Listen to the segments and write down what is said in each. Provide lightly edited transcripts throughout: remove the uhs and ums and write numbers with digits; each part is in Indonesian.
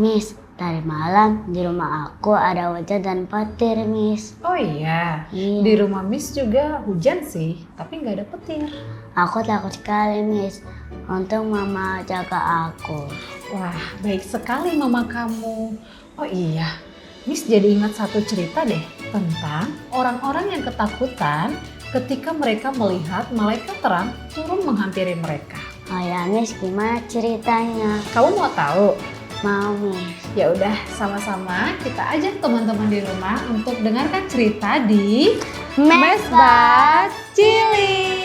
Miss, tadi malam di rumah aku ada hujan dan petir, Miss. Oh iya, Iya. di rumah Miss juga hujan sih, tapi nggak ada petir. Aku takut sekali, Miss. Untung mama jaga aku. Wah, baik sekali mama kamu. Oh iya, Miss jadi ingat satu cerita deh tentang orang-orang yang ketakutan ketika mereka melihat malaikat terang turun menghampiri mereka. Oh ya, Miss, gimana ceritanya? Kamu mau tahu? Mau, Miss. Ya udah, sama-sama kita ajak teman-teman di rumah untuk dengarkan cerita di Mesbah Cilik.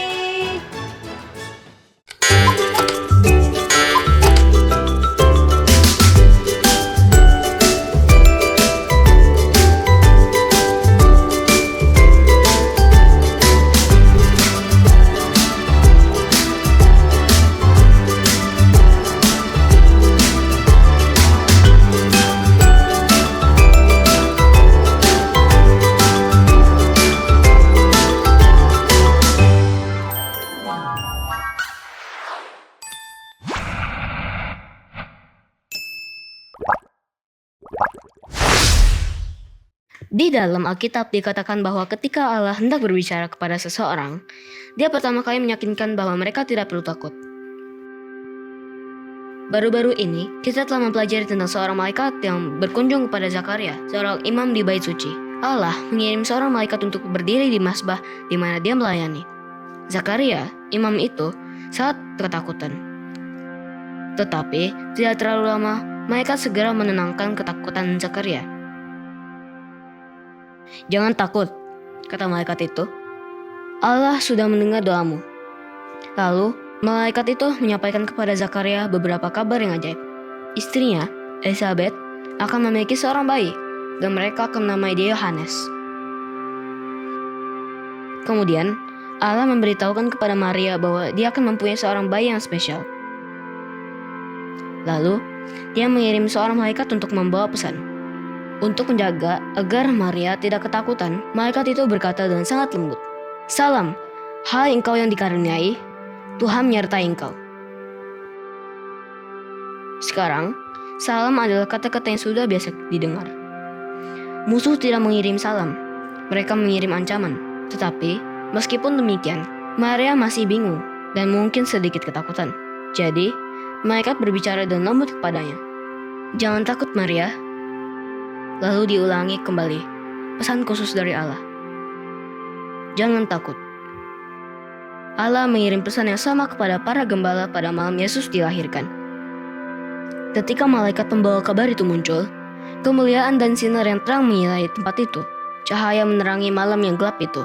Di dalam Alkitab dikatakan bahwa ketika Allah hendak berbicara kepada seseorang, Dia pertama kali meyakinkan bahwa mereka tidak perlu takut. Baru-baru ini, kita telah mempelajari tentang seorang malaikat yang berkunjung kepada Zakaria, seorang imam di Bait Suci. Allah mengirim seorang malaikat untuk berdiri di masbah di mana dia melayani. Zakaria, imam itu, sangat ketakutan. Tetapi, tidak terlalu lama, malaikat segera menenangkan ketakutan Zakaria. "Jangan takut," kata malaikat itu. "Allah sudah mendengar doamu." Lalu, malaikat itu menyampaikan kepada Zakaria beberapa kabar yang ajaib. Istrinya, Elizabeth, akan memiliki seorang bayi, dan mereka akan menamai dia Yohanes. Kemudian, Allah memberitahukan kepada Maria bahwa dia akan mempunyai seorang bayi yang spesial. Lalu, dia mengirim seorang malaikat untuk membawa pesan. Untuk menjaga agar Maria tidak ketakutan, malaikat itu berkata dengan sangat lembut, "Salam, hai engkau yang dikaruniai, Tuhan menyertai engkau." Sekarang, salam adalah kata-kata yang sudah biasa didengar. Musuh tidak mengirim salam, mereka mengirim ancaman. Tetapi, meskipun demikian, Maria masih bingung dan mungkin sedikit ketakutan. Jadi, malaikat berbicara dengan lembut kepadanya, "Jangan takut, Maria." Lalu diulangi kembali, pesan khusus dari Allah. Jangan takut. Allah mengirim pesan yang sama kepada para gembala pada malam Yesus dilahirkan. Ketika malaikat pembawa kabar itu muncul, kemuliaan dan sinar yang terang menyinari tempat itu, cahaya menerangi malam yang gelap itu,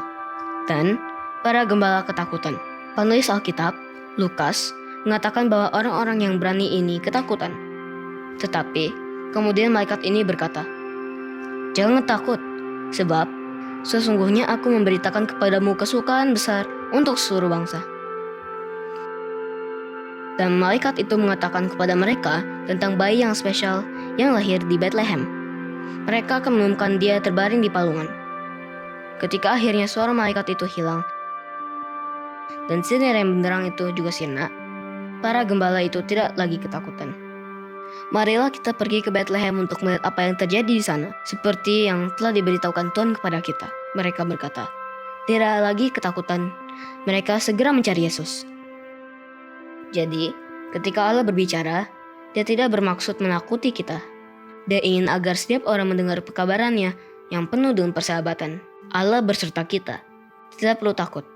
dan para gembala ketakutan. Penulis Alkitab, Lukas, mengatakan bahwa orang-orang yang berani ini ketakutan. Tetapi, kemudian malaikat ini berkata, "Jangan takut, sebab sesungguhnya aku memberitakan kepadamu kesukaan besar untuk seluruh bangsa." Dan malaikat itu mengatakan kepada mereka tentang bayi yang spesial yang lahir di Bethlehem. Mereka akan menemukan dia terbaring di palungan. Ketika akhirnya suara malaikat itu hilang, dan sinar yang benderang itu juga sirna, para gembala itu tidak lagi ketakutan. Marilah kita pergi ke Bethlehem untuk melihat apa yang terjadi di sana, seperti yang telah diberitahukan Tuhan kepada kita. Mereka berkata, tidak lagi ketakutan. Mereka segera mencari Yesus. Jadi, ketika Allah berbicara, Dia tidak bermaksud menakuti kita. Dia ingin agar setiap orang mendengar pekabarannya yang penuh dengan persahabatan. Allah berserta kita. Tidak perlu takut.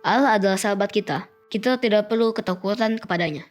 Allah adalah sahabat kita. Kita tidak perlu ketakutan kepadanya.